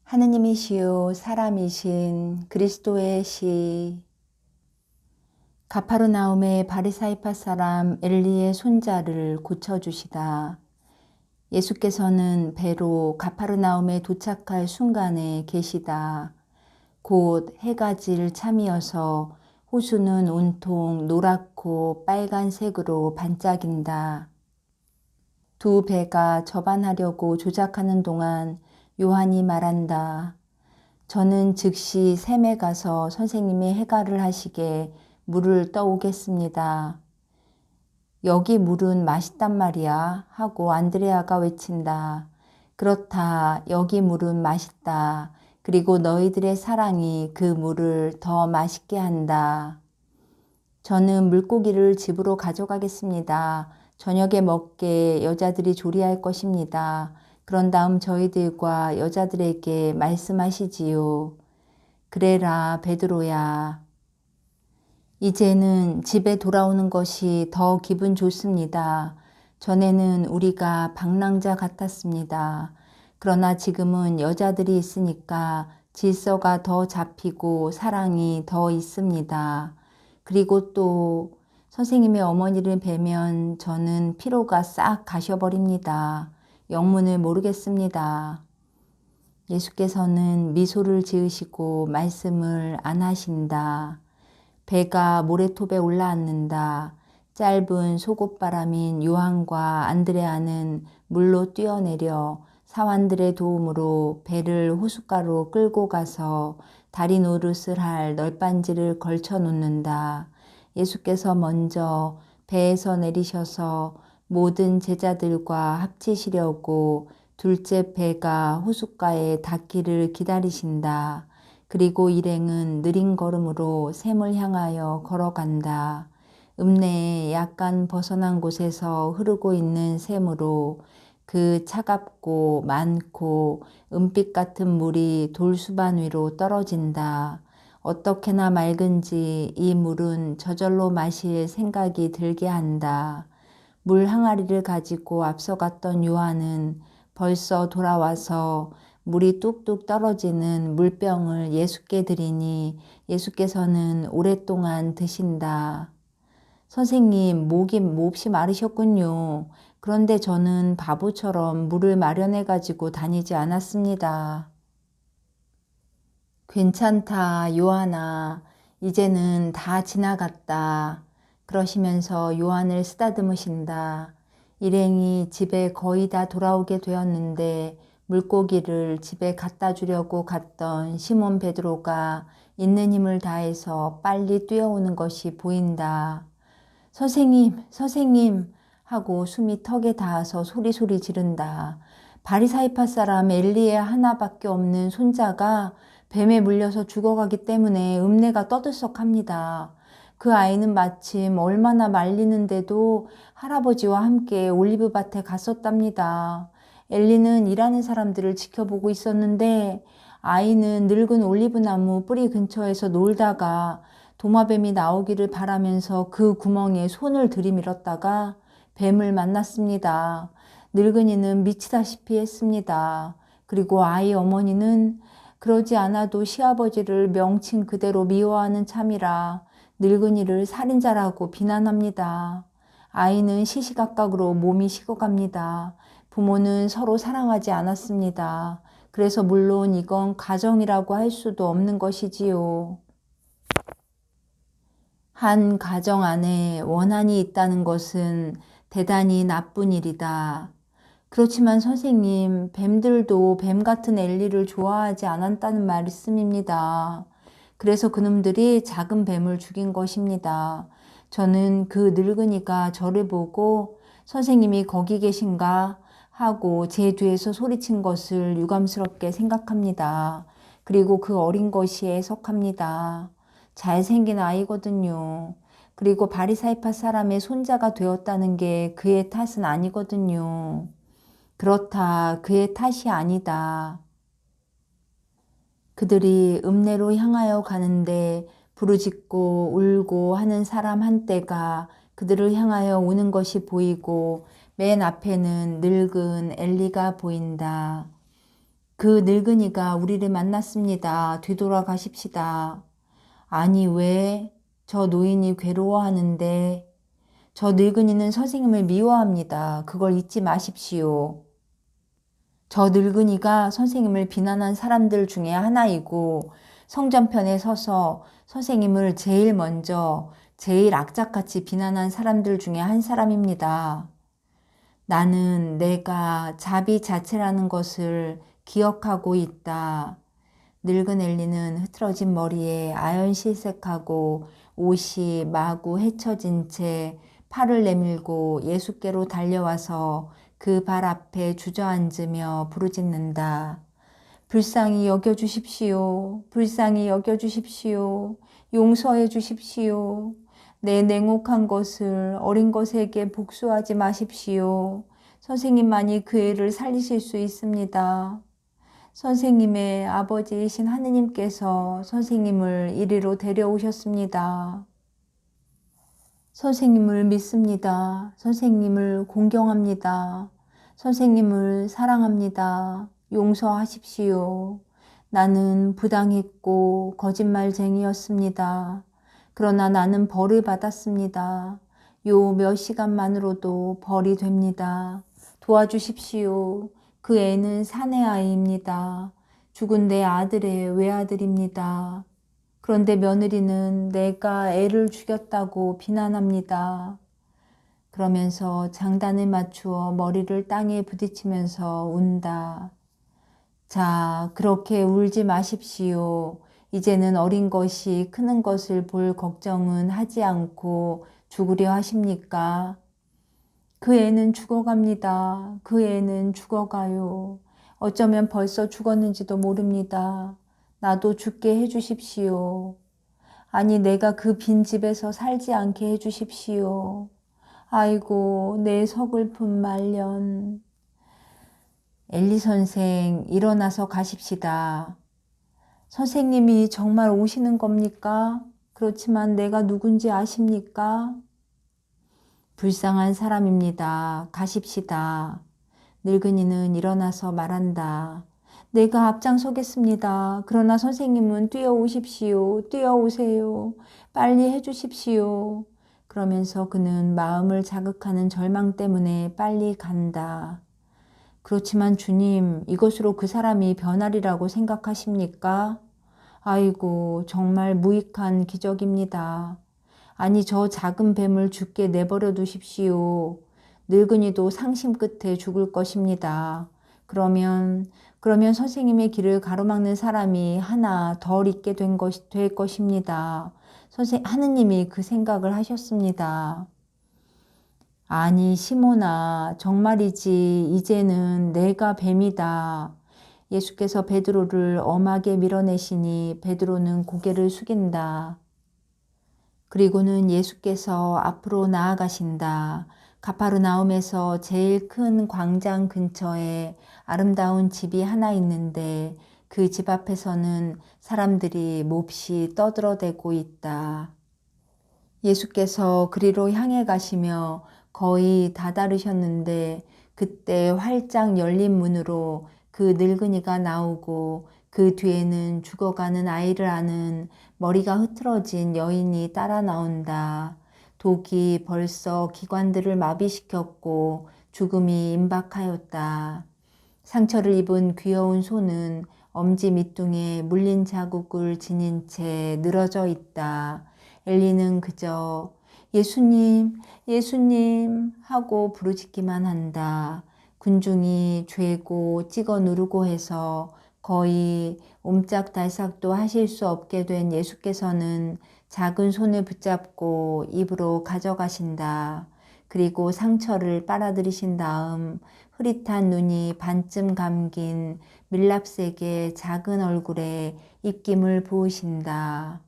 하느님이시요 사람이신 그리스도의 시. 가파르나움의 바리사이파 사람 엘리의 손자를 고쳐주시다. 예수께서는 배로 가파르나움에 도착할 순간에 계시다. 곧 해가 질 참이어서 호수는 온통 노랗고 빨간색으로 반짝인다. 두 배가 접안하려고 조작하는 동안 요한이 말한다. 저는 즉시 샘에 가서 선생님이 해갈을 하시게 물을 떠오겠습니다. 여기 물은 맛있단 말이야 하고 안드레아가 외친다. 그렇다. 여기 물은 맛있다. 그리고 너희들의 사랑이 그 물을 더 맛있게 한다. 저는 물고기를 집으로 가져가겠습니다. 저녁에 먹게 여자들이 조리할 것입니다. 그런 다음 저희들과 여자들에게 말씀하시지요. 그래라 베드로야. 이제는 집에 돌아오는 것이 더 기분 좋습니다. 전에는 우리가 방랑자 같았습니다. 그러나 지금은 여자들이 있으니까 질서가 더 잡히고 사랑이 더 있습니다. 그리고 또 선생님의 어머니를 뵈면 저는 피로가 싹 가셔버립니다. 영문을 모르겠습니다. 예수께서는 미소를 지으시고 말씀을 안 하신다. 배가 모래톱에 올라앉는다. 짧은 속옷바람인 요한과 안드레아는 물로 뛰어내려 사환들의 도움으로 배를 호숫가로 끌고 가서 다리 노릇을 할 널빤지를 걸쳐 놓는다. 예수께서 먼저 배에서 내리셔서 모든 제자들과 합치시려고 둘째 배가 호숫가에 닿기를 기다리신다. 그리고 일행은 느린 걸음으로 샘을 향하여 걸어간다. 읍내에 약간 벗어난 곳에서 흐르고 있는 샘으로 그 차갑고 많고 은빛 같은 물이 돌수반 위로 떨어진다. 어떻게나 맑은지 이 물은 저절로 마실 생각이 들게 한다. 물 항아리를 가지고 앞서갔던 요한은 벌써 돌아와서 물이 뚝뚝 떨어지는 물병을 예수께 드리니 예수께서는 오랫동안 드신다. 선생님, 목이 몹시 마르셨군요. 그런데 저는 바보처럼 물을 마련해 가지고 다니지 않았습니다. 괜찮다, 요한아. 이제는 다 지나갔다. 그러시면서 요한을 쓰다듬으신다. 일행이 집에 거의 다 돌아오게 되었는데 물고기를 집에 갖다 주려고 갔던 시몬 베드로가 있는 힘을 다해서 빨리 뛰어오는 것이 보인다. 선생님, 선생님 하고 숨이 턱에 닿아서 소리소리 지른다. 바리사이파 사람 엘리의 하나밖에 없는 손자가 뱀에 물려서 죽어가기 때문에 읍내가 떠들썩합니다. 그 아이는 마침 얼마나 말리는데도 할아버지와 함께 올리브밭에 갔었답니다. 엘리는 일하는 사람들을 지켜보고 있었는데 아이는 늙은 올리브나무 뿌리 근처에서 놀다가 도마뱀이 나오기를 바라면서 그 구멍에 손을 들이밀었다가 뱀을 만났습니다. 늙은이는 미치다시피 했습니다. 그리고 아이 어머니는 그러지 않아도 시아버지를 명칭 그대로 미워하는 참이라 늙은이를 살인자라고 비난합니다. 아이는 시시각각으로 몸이 식어갑니다. 부모는 서로 사랑하지 않았습니다. 그래서 물론 이건 가정이라고 할 수도 없는 것이지요. 한 가정 안에 원한이 있다는 것은 대단히 나쁜 일이다. 그렇지만 선생님, 뱀들도 뱀 같은 엘리를 좋아하지 않았다는 말씀입니다. 그래서 그놈들이 작은 뱀을 죽인 것입니다. 저는 그 늙은이가 저를 보고 선생님이 거기 계신가 하고 제 뒤에서 소리친 것을 유감스럽게 생각합니다. 그리고 그 어린 것이 애석합니다. 잘생긴 아이거든요. 그리고 바리사이파 사람의 손자가 되었다는 게 그의 탓은 아니거든요. 그렇다. 그의 탓이 아니다. 그들이 읍내로 향하여 가는데 부르짖고 울고 하는 사람 한때가 그들을 향하여 오는 것이 보이고 맨 앞에는 늙은 엘리가 보인다. 그 늙은이가 우리를 만났습니다. 뒤돌아가십시다. 아니 왜? 저 노인이 괴로워하는데. 저 늙은이는 선생님을 미워합니다. 그걸 잊지 마십시오. 저 늙은이가 선생님을 비난한 사람들 중에 하나이고 성전편에 서서 선생님을 제일 먼저 제일 악착같이 비난한 사람들 중에 한 사람입니다. 나는 내가 자비 자체라는 것을 기억하고 있다. 늙은 엘리는 흐트러진 머리에 아연실색하고 옷이 마구 헤쳐진 채 팔을 내밀고 예수께로 달려와서 그 발 앞에 주저앉으며 부르짖는다. 불쌍히 여겨주십시오. 불쌍히 여겨주십시오. 용서해 주십시오. 내 냉혹한 것을 어린 것에게 복수하지 마십시오. 선생님만이 그 애를 살리실 수 있습니다. 선생님의 아버지이신 하느님께서 선생님을 이리로 데려오셨습니다. 선생님을 믿습니다. 선생님을 공경합니다. 선생님을 사랑합니다. 용서하십시오. 나는 부당했고 거짓말쟁이였습니다. 그러나 나는 벌을 받았습니다. 요 몇 시간만으로도 벌이 됩니다. 도와주십시오. 그 애는 사내 아이입니다. 죽은 내 아들의 외아들입니다. 그런데 며느리는 내가 애를 죽였다고 비난합니다. 그러면서 장단을 맞추어 머리를 땅에 부딪히면서 운다. 자, 그렇게 울지 마십시오. 이제는 어린 것이 크는 것을 볼 걱정은 하지 않고 죽으려 하십니까? 그 애는 죽어갑니다. 그 애는 죽어가요. 어쩌면 벌써 죽었는지도 모릅니다. 나도 죽게 해주십시오. 아니, 내가 그 빈 집에서 살지 않게 해주십시오. 아이고, 내 서글픈 말년. 엘리 선생, 일어나서 가십시다. 선생님이 정말 오시는 겁니까? 그렇지만 내가 누군지 아십니까? 불쌍한 사람입니다. 가십시다. 늙은이는 일어나서 말한다. 내가 앞장서겠습니다. 그러나 선생님은 뛰어오십시오. 뛰어오세요. 빨리 해주십시오. 그러면서 그는 마음을 자극하는 절망 때문에 빨리 간다. 그렇지만 주님, 이것으로 그 사람이 변하리라고 생각하십니까? 아이고, 정말 무익한 기적입니다. 아니, 저 작은 뱀을 죽게 내버려 두십시오. 늙은이도 상심 끝에 죽을 것입니다. 그러면 선생님의 길을 가로막는 사람이 하나 덜 있게 될 것입니다. 하느님이 그 생각을 하셨습니다. 아니, 시몬아, 정말이지. 이제는 내가 뱀이다. 예수께서 베드로를 엄하게 밀어내시니 베드로는 고개를 숙인다. 그리고는 예수께서 앞으로 나아가신다. 가파르나움에서 제일 큰 광장 근처에 아름다운 집이 하나 있는데 그 집 앞에서는 사람들이 몹시 떠들어대고 있다. 예수께서 그리로 향해 가시며 거의 다다르셨는데 그때 활짝 열린 문으로 그 늙은이가 나오고 그 뒤에는 죽어가는 아이를 안은 머리가 흐트러진 여인이 따라 나온다. 독이 벌써 기관들을 마비시켰고 죽음이 임박하였다. 상처를 입은 귀여운 손은 엄지 밑둥에 물린 자국을 지닌 채 늘어져 있다. 엘리는 그저 예수님, 예수님 하고 부르짖기만 한다. 군중이 죄고 찍어 누르고 해서 거의 옴짝달싹도 하실 수 없게 된 예수께서는 작은 손을 붙잡고 입으로 가져가신다. 그리고 상처를 빨아들이신 다음 흐릿한 눈이 반쯤 감긴 밀랍색의 작은 얼굴에 입김을 부으신다.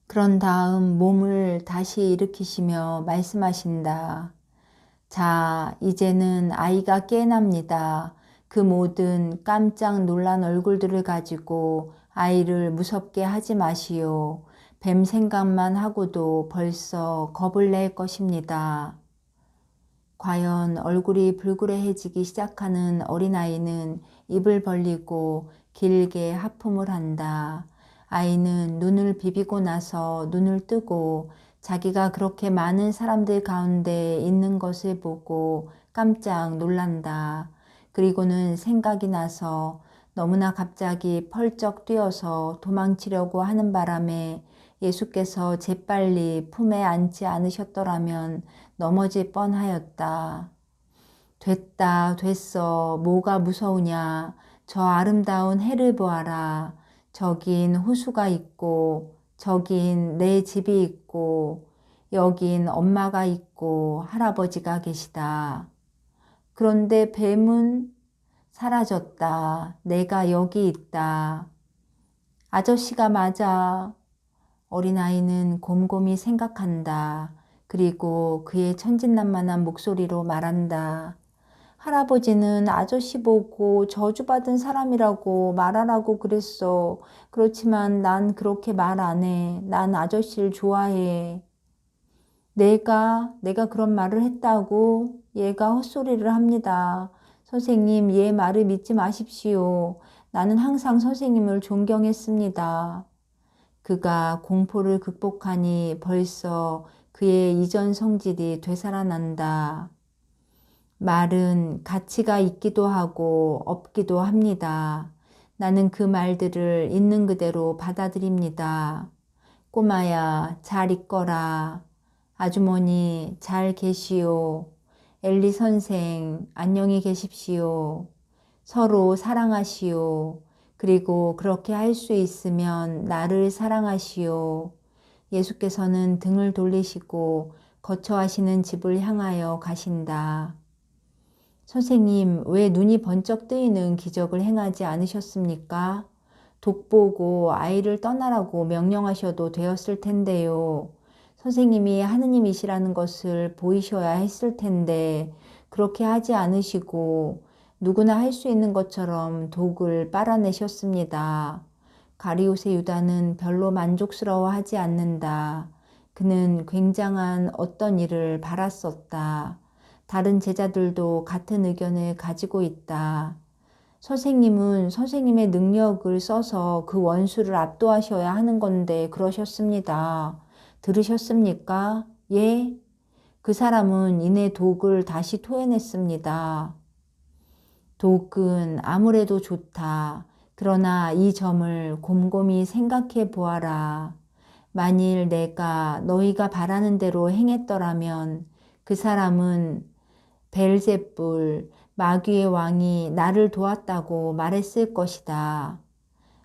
그런 다음 몸을 다시 일으키시며 말씀하신다. 자, 이제는 아이가 깨납니다. 그 모든 깜짝 놀란 얼굴들을 가지고 아이를 무섭게 하지 마시오. 뱀 생각만 하고도 벌써 겁을 낼 것입니다. 과연 얼굴이 불그레해지기 시작하는 어린아이는 입을 벌리고 길게 하품을 한다. 아이는 눈을 비비고 나서 눈을 뜨고 자기가 그렇게 많은 사람들 가운데 있는 것을 보고 깜짝 놀란다. 그리고는 생각이 나서 너무나 갑자기 펄쩍 뛰어서 도망치려고 하는 바람에 예수께서 재빨리 품에 안지 않으셨더라면 넘어질 뻔하였다. 됐다, 됐어. 뭐가 무서우냐. 저 아름다운 해를 보아라. 저긴 호수가 있고, 저긴 내 집이 있고, 여긴 엄마가 있고, 할아버지가 계시다. 그런데 뱀은 사라졌다. 내가 여기 있다. 아저씨가 맞아. 어린아이는 곰곰이 생각한다. 그리고 그의 천진난만한 목소리로 말한다. 할아버지는 아저씨 보고 저주받은 사람이라고 말하라고 그랬어. 그렇지만 난 그렇게 말 안 해. 난 아저씨를 좋아해. 내가 그런 말을 했다고? 얘가 헛소리를 합니다. 선생님, 얘 말을 믿지 마십시오. 나는 항상 선생님을 존경했습니다. 그가 공포를 극복하니 벌써 그의 이전 성질이 되살아난다. 말은 가치가 있기도 하고 없기도 합니다. 나는 그 말들을 있는 그대로 받아들입니다. 꼬마야, 잘 있거라. 아주머니, 잘 계시오. 엘리 선생, 안녕히 계십시오. 서로 사랑하시오. 그리고 그렇게 할 수 있으면 나를 사랑하시오. 예수께서는 등을 돌리시고 거처하시는 집을 향하여 가신다. 선생님, 왜 눈이 번쩍 뜨이는 기적을 행하지 않으셨습니까? 독보고 아이를 떠나라고 명령하셔도 되었을 텐데요. 선생님이 하느님이시라는 것을 보이셔야 했을 텐데 그렇게 하지 않으시고 누구나 할 수 있는 것처럼 독을 빨아내셨습니다. 가리옷의 유다는 별로 만족스러워하지 않는다. 그는 굉장한 어떤 일을 바랐었다. 다른 제자들도 같은 의견을 가지고 있다. 선생님은 선생님의 능력을 써서 그 원수를 압도하셔야 하는 건데 그러셨습니다. 들으셨습니까? 예? 그 사람은 이내 독을 다시 토해냈습니다. 독은 아무래도 좋다. 그러나 이 점을 곰곰이 생각해 보아라. 만일 내가 너희가 바라는 대로 행했더라면 그 사람은 벨제불, 마귀의 왕이 나를 도왔다고 말했을 것이다.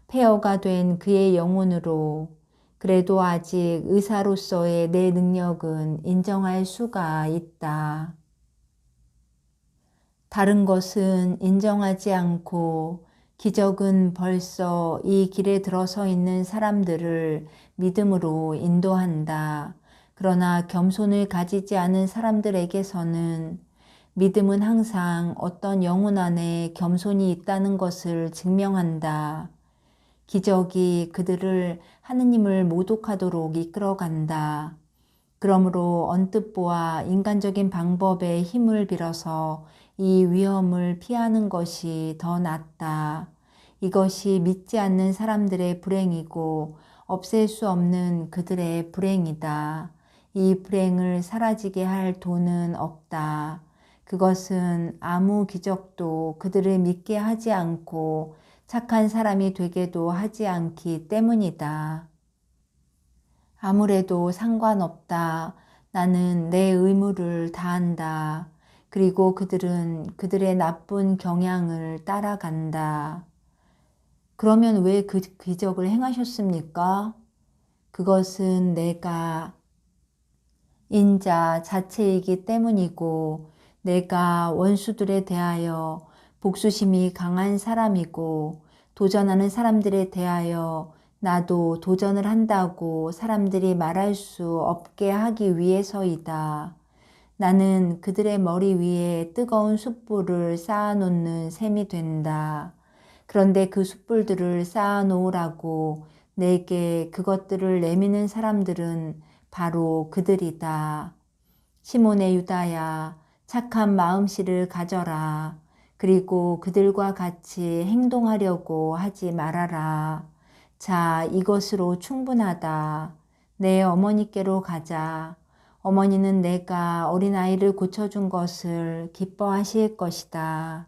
폐허가 된 그의 영혼으로 그래도 아직 의사로서의 내 능력은 인정할 수가 있다. 다른 것은 인정하지 않고 기적은 벌써 이 길에 들어서 있는 사람들을 믿음으로 인도한다. 그러나 겸손을 가지지 않은 사람들에게서는 믿음은 항상 어떤 영혼 안에 겸손이 있다는 것을 증명한다. 기적이 그들을 하느님을 모독하도록 이끌어간다. 그러므로 언뜻 보아 인간적인 방법의 힘을 빌어서 이 위험을 피하는 것이 더 낫다. 이것이 믿지 않는 사람들의 불행이고 없앨 수 없는 그들의 불행이다. 이 불행을 사라지게 할 돈은 없다. 그것은 아무 기적도 그들을 믿게 하지 않고 착한 사람이 되게도 하지 않기 때문이다. 아무래도 상관없다. 나는 내 의무를 다한다. 그리고 그들은 그들의 나쁜 경향을 따라간다. 그러면 왜 그 기적을 행하셨습니까? 그것은 내가 인자 자체이기 때문이고 내가 원수들에 대하여 복수심이 강한 사람이고 도전하는 사람들에 대하여 나도 도전을 한다고 사람들이 말할 수 없게 하기 위해서이다. 나는 그들의 머리 위에 뜨거운 숯불을 쌓아놓는 셈이 된다. 그런데 그 숯불들을 쌓아놓으라고 내게 그것들을 내미는 사람들은 바로 그들이다. 시몬의 유다야, 착한 마음씨를 가져라. 그리고 그들과 같이 행동하려고 하지 말아라. 자, 이것으로 충분하다. 내 어머니께로 가자. 어머니는 내가 어린아이를 고쳐준 것을 기뻐하실 것이다.